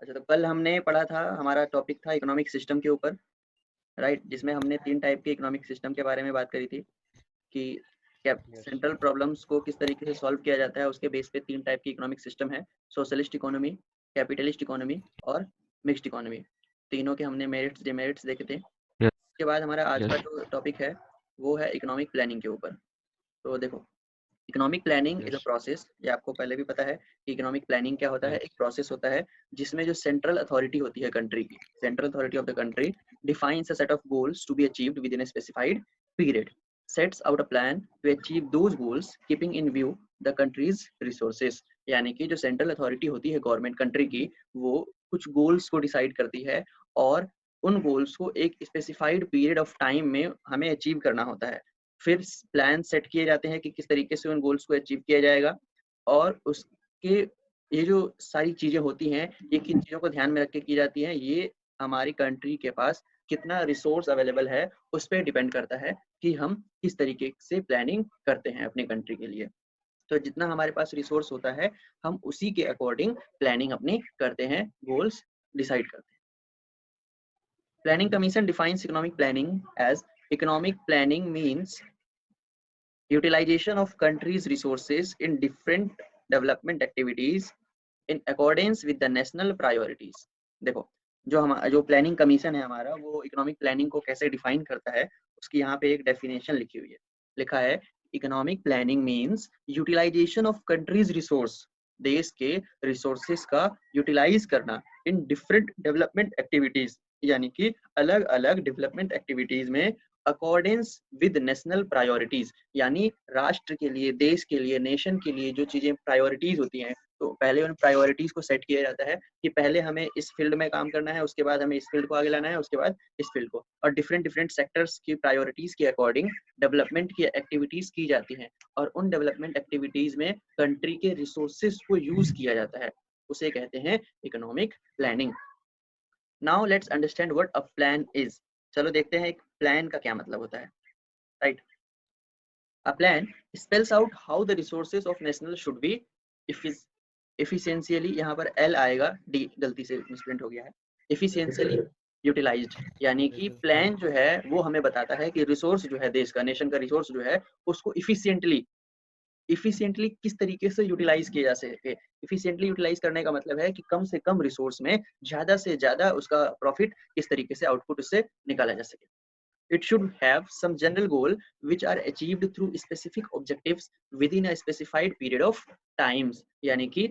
अच्छा, तो कल हमने पढ़ा था, हमारा टॉपिक था इकोनॉमिक सिस्टम के ऊपर, राइट, जिसमें हमने 3 टाइप के इकोनॉमिक सिस्टम के बारे में बात करी थी कि क्या यस सेंट्रल प्रॉब्लम्स को किस तरीके से सॉल्व किया जाता है। उसके बेस पे 3 टाइप की इकोनॉमिक सिस्टम है, सोशलिस्ट इकोनॉमी, कैपिटलिस्ट इकोनॉमी और मिक्स्ड इकोनॉमी। तीनों के हमने मेरिट्स डिमेरिट्स देखे थे। यस उसके बाद हमारा आज का यस जो टॉपिक है वो है इकोनॉमिक प्लानिंग के ऊपर। तो देखो, economic planning is a yes process, ये आपको पहले भी पता है कि इकोनॉमिक प्लानिंग क्या होता है। एक यस प्रोसेस होता है जिसमें जो सेंट्रल अथॉरिटी होती है कंट्री की, central authority of the country defines a set of goals to be achieved with in a specified period, sets out a plan to achieve those goals keeping in view the country's resources. यानी कि जो central authority होती है government country की, वो कुछ goals को decide करती है और उन गोल्स को एक स्पेसिफाइड पीरियड ऑफ टाइम में हमें अचीव करना होता है। फिर प्लान सेट किए जाते हैं कि किस तरीके से उन गोल्स को अचीव किया जाएगा, और उसके ये जो सारी चीजें होती हैं, ये किन चीजों को ध्यान में रख के की जाती हैं, ये हमारी कंट्री के पास कितना रिसोर्स अवेलेबल है उस पर डिपेंड करता है कि हम किस तरीके से प्लानिंग करते हैं अपनी कंट्री के लिए। तो जितना हमारे पास रिसोर्स होता है, हम उसी के अकॉर्डिंग प्लानिंग अपनी करते हैं, गोल्स डिसाइड करते हैं। Planning commission defines economic planning as economic planning means utilization of countries' resources in different development activities in accordance with the national priorities। देखो, जो प्लानिंग कमीशन है हमारा, वो इकोनॉमिक प्लानिंग को कैसे डिफाइन करता है, उसकी यहाँ पे एक डेफिनेशन लिखी हुई है। लिखा है, economic planning means utilization of country's resource, देश के रिसोर्सेस का यूटिलाइज करना इन डिफरेंट डेवलपमेंट एक्टिविटीज, यानी कि अलग अलग डेवलपमेंट एक्टिविटीज में अकॉर्डेंस विद नेशनल प्रायोरिटीज, यानी राष्ट्र के लिए, देश के लिए, नेशन के लिए जो चीजें प्रायोरिटीज होती हैं, तो पहले उन प्रायोरिटीज को सेट किया जाता है कि पहले हमें इस फील्ड में काम करना है, उसके बाद हमें इस फील्ड को आगे लाना है, उसके बाद इस फील्ड को, और डिफरेंट डिफरेंट सेक्टर्स की प्रायोरिटीज के अकॉर्डिंग डेवलपमेंट की एक्टिविटीज की जाती हैं, और उन डेवलपमेंट एक्टिविटीज में कंट्री के रिसोर्सेज को यूज किया जाता है, उसे कहते हैं economic planning. Now let's understand what a plan is. चलो देखते हैं एक प्लान का क्या मतलब होता है, right. A plan spells out how the resources of national should be efficiently, यहाँ पर L आएगा, D गलती से मिसप्रिंट हो गया है, efficiently utilized, यानी कि प्लान जो है वो हमें बताता है कि रिसोर्स जो है देश का, नेशन का रिसोर्स जो है, उसको इफिशिएंटली किस तरीके से यूटिलाइज किया जा सके। इफिशिएंटली यूटिलाइज करने का मतलब है कि कम से कम रिसोर्स में ज्यादा से ज्यादा उसका प्रॉफिट किस तरीके से, आउटपुट उससे निकाला जा सके। It should have some general goal which are achieved through specific objectives within a specified period of times, यानी कि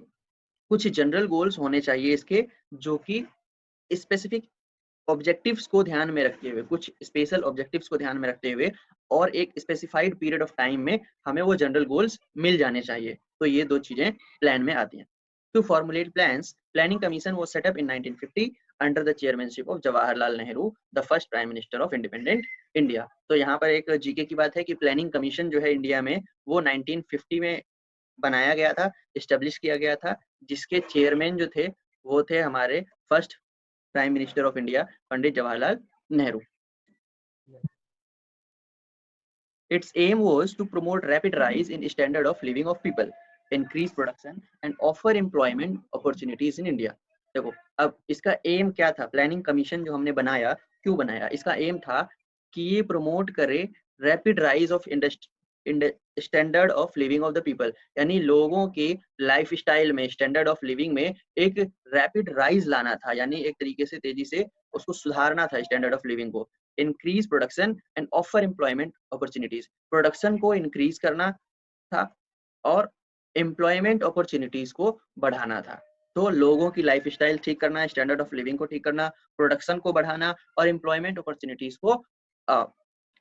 कुछ जनरल गोल्स होने चाहिए इसके, जो कि स्पेसिफिक ऑब्जेक्टिव्स को ध्यान में रखते हुए, कुछ स्पेशल ऑब्जेक्टिव्स को ध्यान में रखते हुए, और एक स्पेसिफाइड पीरियड ऑफ टाइम में हमें वो जनरल गोल्स मिल जाने चाहिए। तो ये दो चीजें प्लान में आती हैं। To formulate plans, planning commission was set up in 1950 under the chairmanship of Jawaharlal Nehru, the first prime minister of independent India. तो यहाँ पर एक जीके की बात है कि प्लानिंग कमीशन जो है इंडिया में, वो 1950 में बनाया गया था, इस्टेब्लिश किया गया था, जिसके चेयरमैन जो थे वो थे हमारे first prime minister of India, Pandit Jawaharlal Nehru. Its aim was to promote rapid rise in standard of living of people, increase production and offer employment opportunities in India। देखो, अब इसका एम क्या था, प्लानिंग कमीशन जो हमने बनाया, क्यों बनाया, इसका एम था कि ये प्रमोट करे rapid rise of standard of living of the people, यानी लोगों के लाइफ स्टाइल में, स्टैंडर्ड ऑफ लिविंग में एक रैपिड राइज लाना था, यानी एक तरीके से तेजी से उसको सुधारना था स्टैंडर्ड ऑफ लिविंग को। Increase production and offer employment opportunities, production को इंक्रीज करना था और एम्प्लॉयमेंट अपॉर्चुनिटीज को बढ़ाना था। तो लोगों की लाइफ स्टाइल ठीक करना, स्टैंडर्ड ऑफ लिविंग को ठीक करना, प्रोडक्शन को बढ़ाना और एम्प्लॉयमेंट अपॉर्चुनिटीज को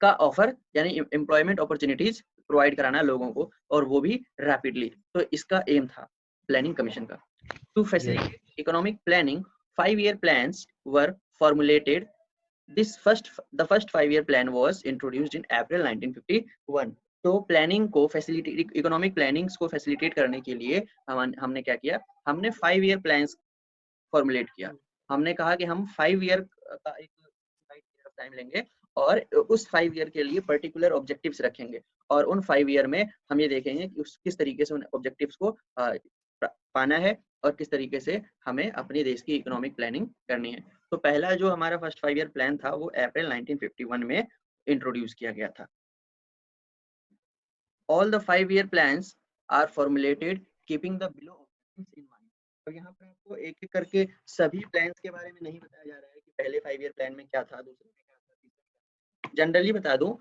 का ऑफर, यानी एम्प्लॉयमेंट अपॉर्चुनिटीज प्रोवाइड कराना लोगों को, और वो भी रैपिडली। तो इसका एम था प्लानिंग कमीशन का। To facilitate economic planning, 5-year plans were formulated. The first 5-year plan was introduced in April 1951। तो प्लानिंग को फैसिलिटेट, इकोनॉमिक प्लानिंग्स को फैसिलिटेट करने के लिए हमने क्या किया, हमने 5-year प्लान्स फॉर्मुलेट किया। हमने कहा कि हम 5 ईयर का एक टाइम लेंगे और उस 5 ईयर के लिए पर्टिकुलर ऑब्जेक्टिव्स रखेंगे, और उन 5 ईयर में हम ये देखेंगे कि किस तरीके से उन ऑब्जेक्टिव्स को पाना है और किस तरीके से हमें अपने देश की इकोनॉमिक प्लानिंग करनी है। तो पहला जो हमारा फर्स्ट 5 ईयर प्लान था वो अप्रैल 1951 में इंट्रोड्यूस किया गया था। All the 5 year plans are formulated keeping the below objectives in mind। तो यहाँ पर आपको एक एक करके सभी प्लान्स के बारे में नहीं बताया जा रहा है कि पहले 5 ईयर प्लान में क्या था, दूसरे में क्या था, तीसरे में क्या था। जनरली बता दूं,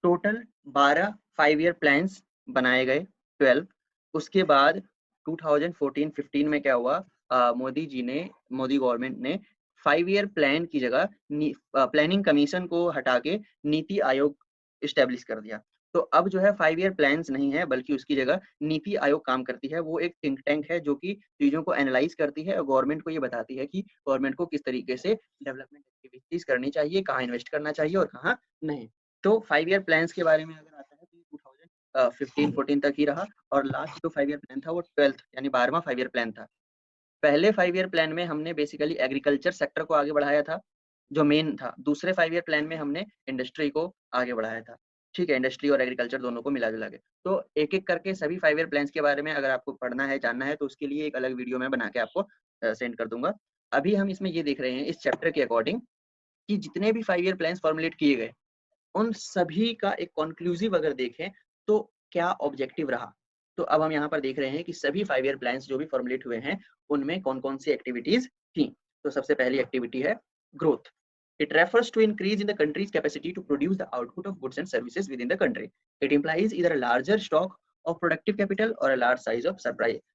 टोटल 12 5 ईयर प्लान्स बनाए गए, 12। उसके बाद 2014-15 में क्या हुआ, मोदी गवर्नमेंट ने 5 ईयर प्लान की जगह प्लानिंग कमीशन को हटा के नीति आयोग इस्टेब्लिश कर दिया। तो अब जो है 5 ईयर प्लान्स नहीं है, बल्कि उसकी जगह नीति आयोग काम करती है। वो एक थिंक टैंक है जो कि चीजों को एनालाइज करती है और गवर्नमेंट को ये बताती है कि गवर्नमेंट को किस तरीके से डेवलपमेंट एक्टिविटीज करनी चाहिए, कहाँ इन्वेस्ट करना चाहिए और कहाँ नहीं। तो 5 ईयर प्लान्स के बारे में अगर आता है तो 2015-14 तक ही रहा, और लास्ट जो 5 ईयर प्लान था वो 12th यानी 12वां 5 ईयर प्लान था। पहले 5 ईयर प्लान में हमने बेसिकली एग्रीकल्चर सेक्टर को आगे बढ़ाया था, जो मेन था। दूसरे 5 ईयर प्लान में हमने इंडस्ट्री को आगे बढ़ाया था। ठीक है, इंडस्ट्री और एग्रीकल्चर दोनों को मिला जुला के। तो एक एक करके सभी 5 ईयर प्लान्स के बारे में अगर आपको पढ़ना है, जानना है, तो उसके लिए एक अलग वीडियो मैं बना के आपको सेंड कर दूंगा। अभी हम इसमें ये देख रहे हैं इस चैप्टर के अकॉर्डिंग कि जितने भी 5 ईयर प्लान्स फॉर्मुलेट किए गए उन सभी का एक कंक्लूसिव अगर देखें तो क्या ऑब्जेक्टिव रहा। तो अब हम यहाँ पर देख रहे हैं कि सभी 5 ईयर प्लान्स जो भी फॉर्मुलेट हुए हैं उनमें कौन कौन सी एक्टिविटीज थी। तो सबसे पहली एक्टिविटी है growth. It refers to increase in the country's capacity to produce the output of goods and services within the country. It implies either a larger stock of productive capital or a large size of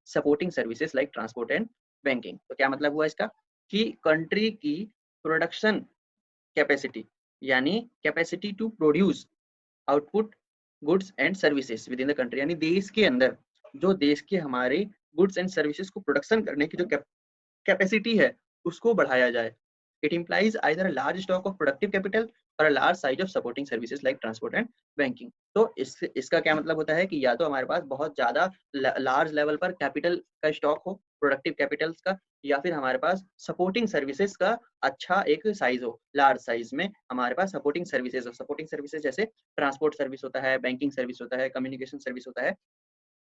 supporting services like transport and banking. तो क्या मतलब हुआ इसका कि country की production capacity यानी capacity to produce output goods and services with in the country, यानी देश के अंदर जो देश के हमारे गुड्स एंड सर्विसेज को प्रोडक्शन करने की जो कैपेसिटी है उसको बढ़ाया जाए। It implies either a large stock of productive capital or a large size of supporting services like transport and banking। तो इसका क्या मतलब होता है कि या तो हमारे पास बहुत ज्यादा लार्ज लेवल पर कैपिटल का स्टॉक हो, प्रोडक्टिव कैपिटल्स का, या फिर हमारे पास सपोर्टिंग सर्विसेज का अच्छा एक साइज हो, लार्ज साइज में हमारे पास सपोर्टिंग सर्विसेज हो। सपोर्टिंग सर्विसेज जैसे ट्रांसपोर्ट सर्विस होता है, बैंकिंग सर्विस होता है, कम्युनिकेशन सर्विस होता है।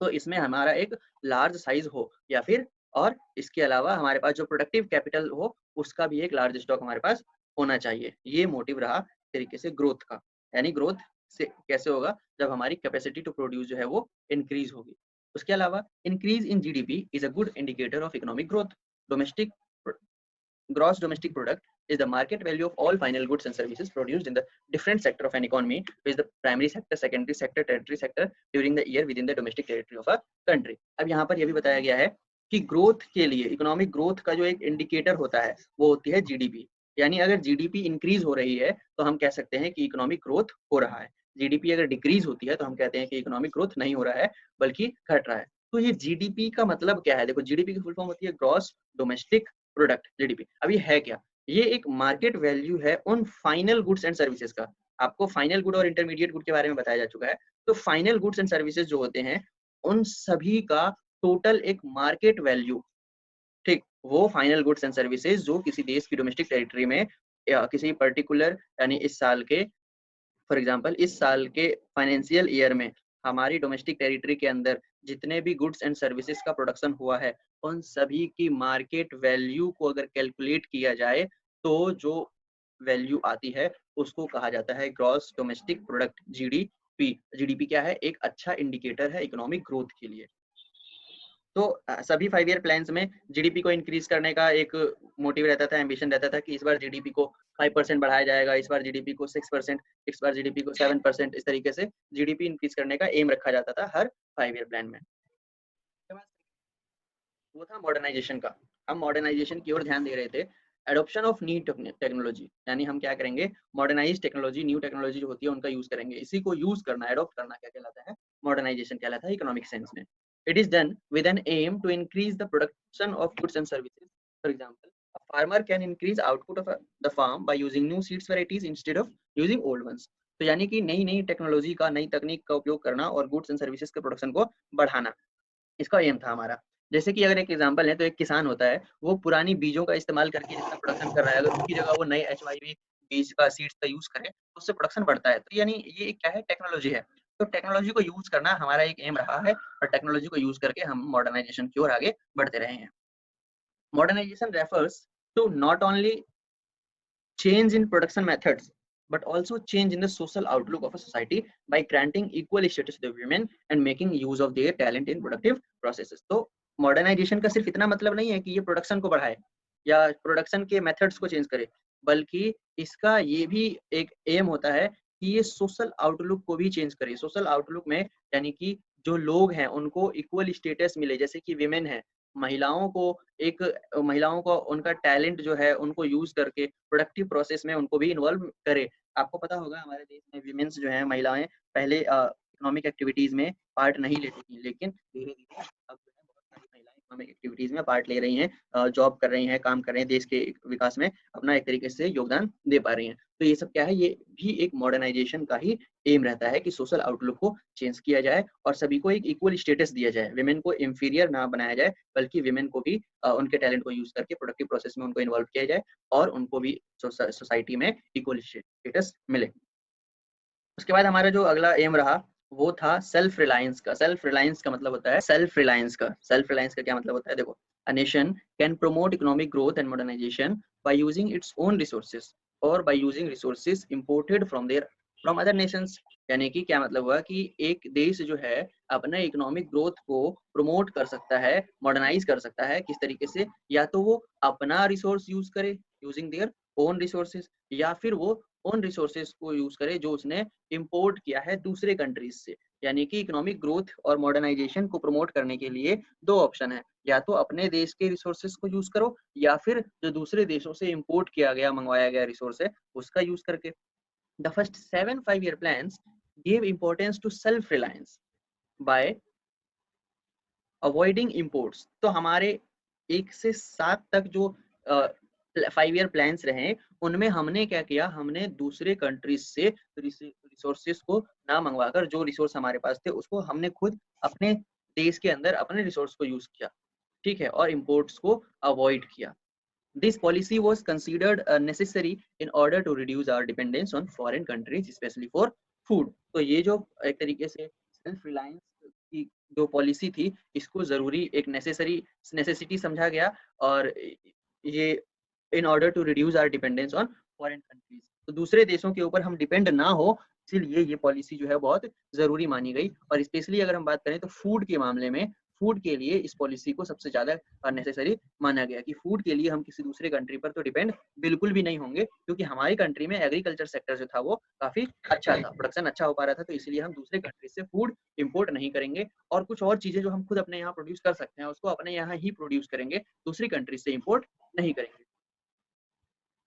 तो इसमें हमारा एक लार्ज साइज हो, या फिर और इसके अलावा हमारे पास जो प्रोडक्टिव कैपिटल हो उसका भी एक लार्ज स्टॉक हमारे पास होना चाहिए। ये मोटिव रहा तरीके से ग्रोथ का। यानी ग्रोथ से कैसे होगा, जब हमारी कैपेसिटी टू प्रोड्यूस जो है वो इंक्रीज होगी। उसके अलावा increase in GDP is a good indicator of economic growth. Domestic gross domestic product is the market value of all final goods and services produced in the different sector of an economy, which is the primary sector, secondary sector, tertiary sector during the year within the domestic territory of a country। अब यहाँ पर यह भी बताया गया है कि growth के लिए, इकोनॉमिक ग्रोथ का जो एक इंडिकेटर होता है वो होती है जीडीपी। यानी अगर जीडीपी इंक्रीज हो रही है तो हम कह सकते हैं कि इकोनॉमिक ग्रोथ हो रहा है। जीडीपी अगर डिक्रीज होती है तो हम कहते हैं कि इकोनॉमिक ग्रोथ नहीं हो रहा है बल्कि घट रहा है। तो ये जीडीपी का मतलब क्या है, देखो जीडीपी की फुल फॉर्म होती है ग्रॉस डोमेस्टिक प्रोडक्ट, जीडीपी। अब ये है क्या, ये एक मार्केट वैल्यू है उन फाइनल गुड्स एंड सर्विसेज का। आपको फाइनल गुड और इंटरमीडिएट गुड के बारे में बताया जा चुका है। तो फाइनल गुड्स एंड सर्विसेज जो होते हैं उन सभी का टोटल एक मार्केट वैल्यू, ठीक, वो फाइनल गुड्स एंड सर्विसेज जो किसी देश की डोमेस्टिक टेरिटरी में या किसी पर्टिकुलर यानी इस साल के, फॉर एग्जांपल इस साल के फाइनेंशियल ईयर में हमारी डोमेस्टिक टेरिटरी के अंदर जितने भी गुड्स एंड सर्विसेज का प्रोडक्शन हुआ है उन सभी की मार्केट वैल्यू को अगर कैलकुलेट किया जाए तो जो वैल्यू आती है उसको कहा जाता है gross domestic product, GDP. GDP क्या है, एक अच्छा इंडिकेटर है इकोनॉमिक ग्रोथ के लिए। तो सभी 5 ईयर प्लान्स में जीडीपी को इंक्रीज करने का एक मोटिव रहता था, एम्बिशन रहता था कि इस बार जीडीपी को 5% बढ़ाया जाएगा, इस बार जीडीपी को 6%, इस बार जीडीपी को 7%, इस तरीके से जीडीपी इंक्रीज करने का एम रखा जाता था हर 5 ईयर प्लान में। वो था मॉडर्नाइजेशन का। हम मॉडर्नाइजेशन की ओर ध्यान दे रहे थे। एडॉप्शन ऑफ न्यू टेक्नोलॉजी, यानी हम क्या करेंगे, मॉडर्नाइज टेक्नोलॉजी, न्यू टेक्नोलॉजी जो होती है उनका यूज करेंगे। इसी को यूज करना, एडॉप्ट करना क्या कहलाता है, मॉडर्नाइजेशन कहलाता है इकोनॉमिक सेंस में। It is done with an aim to increase the production of goods and services. For example, a farmer can increase output of the farm by using new seeds varieties instead of using old ones. तो यानी कि नई नई technology का, नई तकनीक का उपयोग करना और गुड्स एंड सर्विसेज के प्रोडक्शन को बढ़ाना, इसका एम था हमारा। जैसे कि अगर एक एग्जांपल है तो एक किसान होता है, वो पुरानी बीजों का इस्तेमाल करके जितना प्रोडक्शन कर रहा है, अगर उसकी जगह वो नए एचवाईवी बीज का, सीड्स का यूज करे तो उससे प्रोडक्शन बढ़ता है। तो यानी ये क्या है, टेक्नोलॉजी है। तो टेक्नोलॉजी को यूज करना हमारा एक एम रहा है और टेक्नोलॉजी को यूज करके हम मॉडर्नाइजेशन की ओर आगे बढ़ते रहे हैं। Modernization refers to not only change in production methods but also change in the social outlook of a society by granting equal status to the women and making use of their talent in productive processes। तो modernisation का सिर्फ इतना मतलब नहीं है कि ये production को बढ़ाए या प्रोडक्शन के मेथड्स को चेंज करे, बल्कि इसका ये भी एक एम होता है कि ये सोशल आउटलुक को भी चेंज करे। सोशल आउटलुक में यानी कि जो लोग हैं उनको इक्वल स्टेटस मिले, जैसे कि विमेन है, महिलाओं को एक महिलाओं को उनका टैलेंट जो है उनको यूज करके प्रोडक्टिव प्रोसेस में उनको भी इन्वॉल्व करे। आपको पता होगा हमारे देश में विमेन्स जो है, महिलाएं पहले इकोनॉमिक एक्टिविटीज में पार्ट नहीं लेती थी, लेकिन धीरे धीरे अब जो है बहुत सारी महिलाएं इकोनॉमिक एक्टिविटीज में पार्ट ले रही हैं, जॉब कर रही हैं, काम कर रही हैं, देश के विकास में अपना एक तरीके से योगदान दे पा रही हैं। तो ये सब क्या है, ये भी एक मॉडर्नाइजेशन का ही एम रहता है कि सोशल आउटलुक को चेंज किया जाए और सभी को एक इक्वल स्टेटस दिया जाए, विमेन को इंफीरियर ना बनाया जाए, बल्कि विमेन को भी उनके टैलेंट को यूज करके प्रोडक्टिव प्रोसेस में उनको इन्वॉल्व किया जाए और उनको भी सोसाइटी में इक्वल स्टेटस मिले। उसके बाद हमारा जो अगला एम रहा वो था सेल्फ रिलायंस का। सेल्फ रिलायंस का मतलब होता है सेल्फ रिलायंस का। सेल्फ रिलायंस का क्या मतलब होता है, देखो, a nation can promote economic growth and modernization by using its own resources और by using resources imported from other nations. यानी कि क्या मतलब हुआ कि एक देश जो है अपने इकोनॉमिक ग्रोथ को प्रमोट कर सकता है, मॉडर्नाइज कर सकता है किस तरीके से, या तो वो अपना रिसोर्स यूज करे यूजिंग देयर ओन रिसोर्सेज, या फिर वो उन रिसोर्सेज को यूज करे जो उसने इंपोर्ट किया है दूसरे कंट्रीज से। यानी कि इकोनॉमिक ग्रोथ और मॉडर्नाइजेशन को प्रमोट करने के लिए दो ऑप्शन है, या तो अपने देश के रिसोर्सेज को यूज करो या फिर जो दूसरे देशों से इंपोर्ट किया गया, मंगवाया गया रिसोर्स है उसका यूज करके। The first 7 5-year plans gave importance to self reliance by avoiding imports. तो हमारे 1 से 7 तक जो 5-year प्लान्स रहे उनमें हमने क्या किया, हमने दूसरे कंट्रीज से रिसोर्सेज को ना मंगवाकर जो रिसोर्स हमारे पास थे उसको हमने खुद अपने देश के अंदर अपने रिसोर्स को यूज किया, ठीक है, और इम्पोर्ट्स को अवॉइड किया। This policy was considered necessary in order to reduce our dependence on foreign countries, especially for food। तो ये जो एक तरीके से सेल्फ रिलायंस की जो पॉलिसी थी इसको जरूरी एक नेसेसिटी समझा गया, और ये in order to reduce our dependence on foreign countries, तो दूसरे देशों के ऊपर हम डिपेंड ना हो, इसीलिए ये पॉलिसी जो है बहुत जरूरी मानी गई। और स्पेशली अगर हम बात करें तो फूड के मामले में, फूड के लिए इस पॉलिसी को सबसे ज्यादा नेसेसरी माना गया कि फूड के लिए हम किसी दूसरे कंट्री पर तो डिपेंड बिल्कुल भी नहीं होंगे, क्योंकि हमारी कंट्री में एग्रीकल्चर सेक्टर जो था वो काफी अच्छा था, प्रोडक्शन अच्छा हो पा रहा था, तो इसलिए हम दूसरे कंट्री से फूड इंपोर्ट नहीं करेंगे और कुछ और चीजें जो हम खुद अपने यहाँ प्रोड्यूस कर सकते हैं उसको अपने यहाँ ही प्रोड्यूस करेंगे, दूसरी कंट्री से इंपोर्ट नहीं करेंगे।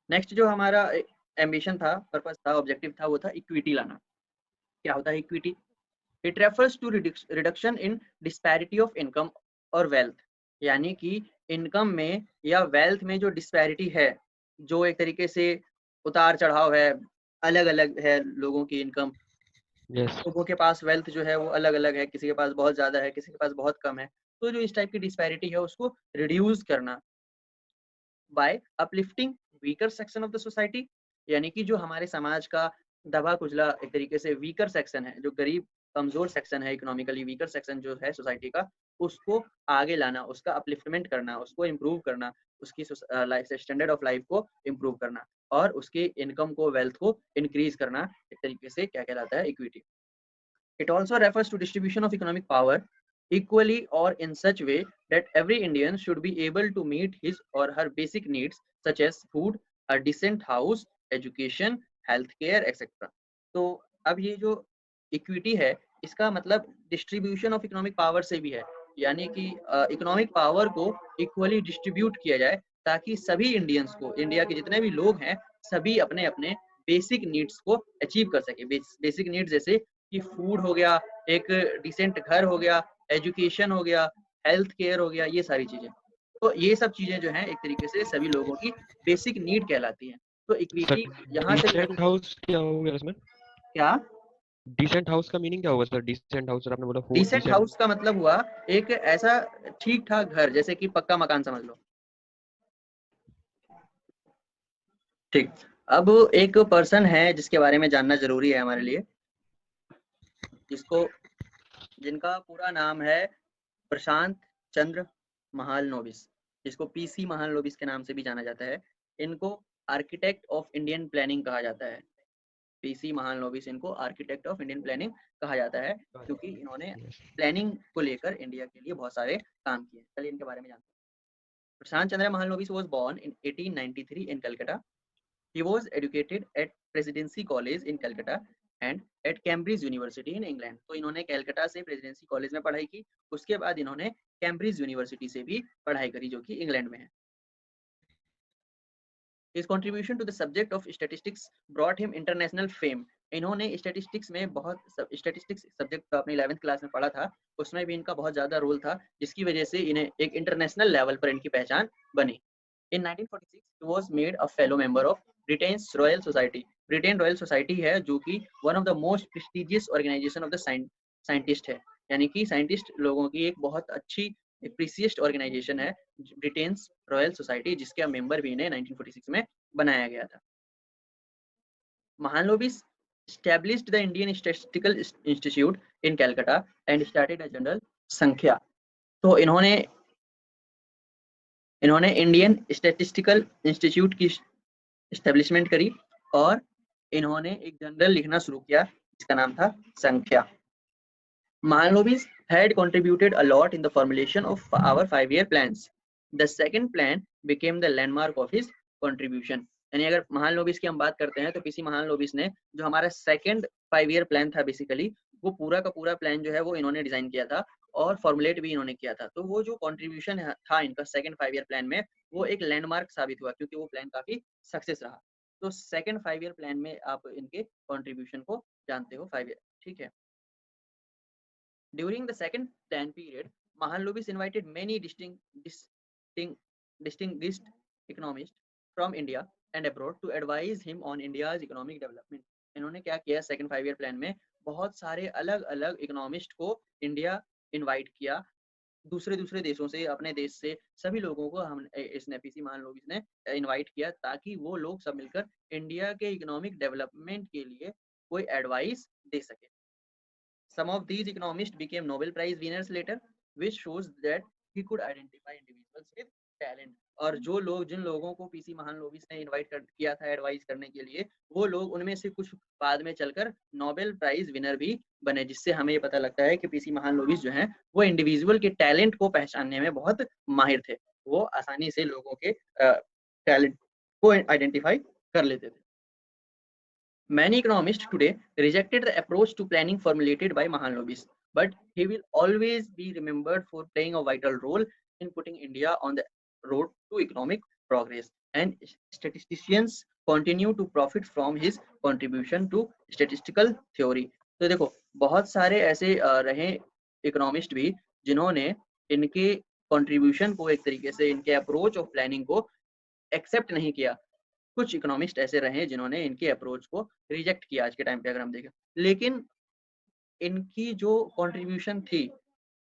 नेक्स्ट जो हमारा एम्बिशन था, पर्पस था, ऑब्जेक्टिव था, वो था इक्विटी लाना। क्या होता है equity? It refers to reduction in disparity of income और वेल्थ। यानी कि इनकम में या वेल्थ में जो डिस्पैरिटी है, जो एक तरीके से उतार चढ़ाव है, अलग अलग है लोगों की इनकम, लोगों के पास वेल्थ जो है वो अलग अलग है, किसी के पास बहुत ज्यादा है, किसी के पास बहुत कम है, तो जो इस टाइप की डिस्पैरिटी है उसको रिड्यूस करना by uplifting weaker section of the society. यानी कि जो हमारे समाज का दबा कुचला एक तरीके से वीकर सेक्शन है, जो गरीब कमजोर सेक्शन है, इकोनॉमिकली वीकर सेक्शन जो है सोसाइटी का, उसको आगे लाना, उसका अपलिफ्टमेंट करना, उसको इम्प्रूव करना, उसकी लाइफ स्टैंडर्ड ऑफ लाइफ को इम्प्रूव करना और उसके इनकम को, वेल्थ को इंक्रीज करना, एक तरीके से क्या कहलाता है, equity. It also refers to distribution of economic power equally or in such way that every Indian should be able to meet his or her basic needs such as food, a decent house, education, healthcare, etc. तो अब ये जो equity है इसका मतलब distribution of economic power से भी है, यानी कि इकोनॉमिक पावर को इक्वली डिस्ट्रीब्यूट किया जाए ताकि सभी इंडियंस को, इंडिया के जितने भी लोग हैं, सभी अपने अपने बेसिक नीड्स को अचीव कर सके। बेसिक नीड्स जैसे कि फूड हो गया, एक डिसेंट घर हो गया, एजुकेशन हो गया, हेल्थ केयर हो गया, ये सारी चीजें। तो ये सब चीजें जो हैं एक तरीके से सभी लोगों की बेसिक नीड कहलाती हैं। तो इक्विटी यहाँ से डिसेंट हाउस क्या होगा इसमें? क्या डिसेंट हाउस का मीनिंग क्या होगा सर? डिसेंट हाउस, सर आपने बोला फूड डिसेंट डिसेंट। हाउस का मतलब हुआ एक ऐसा ठीक ठाक घर, जैसे कि पक्का मकान समझ लो। ठीक, अब एक पर्सन है जिसके बारे में जानना जरूरी है हमारे लिए, जिनका पूरा नाम है प्रशांत चंद्र महालनोबिस, जिसको पीसी महालनोबिस के नाम से भी जाना जाता है। इनको आर्किटेक्ट ऑफ इंडियन प्लानिंग कहा जाता है। पीसी महालनोबिस इनको आर्किटेक्ट ऑफ इंडियन प्लानिंग कहा जाता है, क्योंकि इन्होंने प्लानिंग को लेकर इंडिया के लिए बहुत सारे काम किए। चलिए इनके बारे में जानते हैं। Prashant Chandra Mahalanobis was born in 1893 in Calcutta. He was educated at Presidency College in Calcutta and at Cambridge University in England. तो इन्होंने कैलकाटा से प्रेसिडेंसी कॉलेज में पढ़ाई की, उसके बाद इन्होंने कैम्ब्रिज यूनिवर्सिटी से भी पढ़ाई करी, जो कि इंग्लैंड में है। His contribution to the subject of statistics brought him international fame. इन्होंने स्टैटिस्टिक्स में स्टैटिस्टिक्स सब्जेक्ट आपने 11th क्लास में पढ़ा था, उसमें भी इनका बहुत ज्यादा रोल था, जिसकी वजह से इन्हें एक इंटरनेशनल लेवल पर इनकी पहचान बनी। In 1946 he was made a fellow member of Britain's Royal Society. Britain Royal Society है, जो कि one of the most prestigious organisation of the scientist है, यानी कि साइंटिस्ट लोगों की एक बहुत अच्छी प्रीसियस्ट ऑर्गेनाइजेशन है ब्रिटेन रॉयल सोसाइटी, जिसके मेंबर भी इन्हें 1946 में बनाया गया था। Mahalanobis established the Indian Statistical Institute in Calcutta and started a journal संख्या। तो इन्होंने इंडियन स्टैटिस्टिकल इंस्टीट्यूट की एस्टेब्लिशमेंट करी और इन्होंने एक जर्नल लिखना शुरू किया, जिसका नाम था संख्या। Mahalanobis had contributed a lot in the formulation of our 5-year plans. The second plan became the landmark of his contribution. यानी अगर महालनोबिस की हम बात करते हैं तो पीसी महालनोबिस ने जो हमारा सेकंड 5-year प्लान था, बेसिकली वो पूरा का पूरा प्लान जो है वो इन्होंने डिजाइन किया था और फॉर्मुलेट भी इन्होंने किया था। तो वो जो कंट्रीब्यूशन था इनका सेकंड 5-year प्लान में, वो एक लैंडमार्क साबित हुआ, क्योंकि वो प्लान काफी सक्सेस रहा। तो सेकंड 5-year प्लान में आप इनके कंट्रीब्यूशन को जानते हो 5 year, ठीक है। During the second plan period, Mahalanobis invited many distinguished economists from India and abroad to advise him on India's economic development. इन्होंने क्या किया सेकंड 5-year प्लान में, बहुत सारे अलग अलग इकोनॉमिस्ट को इंडिया इनवाइट किया, दूसरे देशों से, अपने देश से, सभी लोगों को हम इसने पीसी महालनोबिस ने इनवाइट किया, ताकि वो लोग सब मिलकर इंडिया के इकोनॉमिक डेवलपमेंट के लिए कोई एडवाइस दे सके। Some of these economists became Nobel Prize winners later, which shows that he could identify individuals with talent. और जिन लोगों को पीसी महालनोबिस ने इनवाइट किया था एडवाइस करने के लिए, वो लोग उनमें से कुछ बाद में चलकर नोबेल प्राइज विनर भी बने, जिससे हमें ये पता लगता है कि पीसी महालनोबिस जो हैं वो इंडिविजुअल के टैलेंट को पहचानने में बहुत माहिर थे। वो आसानी से लोगों के टैलेंट को आइडेंटिफाई कर लेते थे। Many economists today rejected the approach to planning formulated by Mahalanobis, but he will always be remembered for playing a vital role in putting India on the road to economic progress. And statisticians continue to profit from his contribution to statistical theory. तो देखो बहुत सारे ऐसे रहे economist भी जिन्होंने इनके contribution को एक तरीके से, इनके अप्रोच ऑफ प्लानिंग को एक्सेप्ट नहीं किया। कुछ इकोनॉमिस्ट ऐसे रहे जिन्होंने इनके अप्रोच को रिजेक्ट किया आज के टाइम पे अगर हम देखें, लेकिन इनकी जो कंट्रीब्यूशन थी,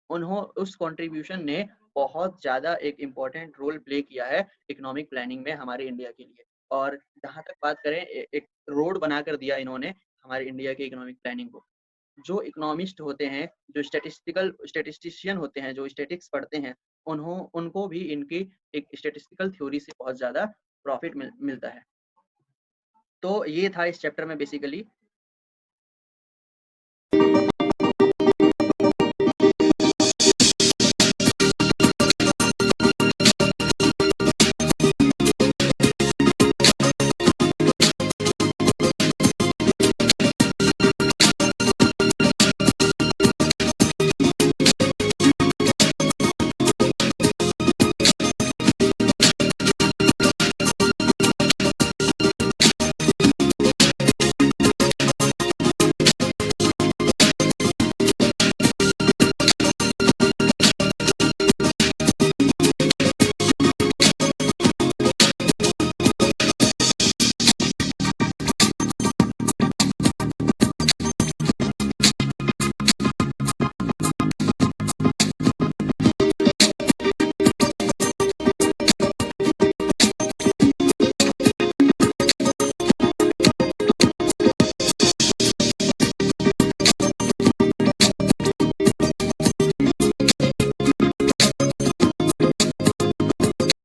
उस कंट्रीब्यूशन ने बहुत ज्यादा एक इम्पोर्टेंट रोल प्ले किया है इकोनॉमिक प्लानिंग में हमारे इंडिया के लिए। और जहां तक बात करें, एक रोड बनाकर दिया इन्होंने हमारे इंडिया के इकोनॉमिक प्लानिंग को। जो इकोनॉमिस्ट होते हैं, जो स्टेटिस्टिशियन होते हैं, जो स्टेटिक्स पढ़ते हैं, उनको भी इनकी एक स्टेटिस्टिकल थ्योरी से बहुत ज्यादा प्रॉफिट मिलता है। तो ये था इस चैप्टर में बेसिकली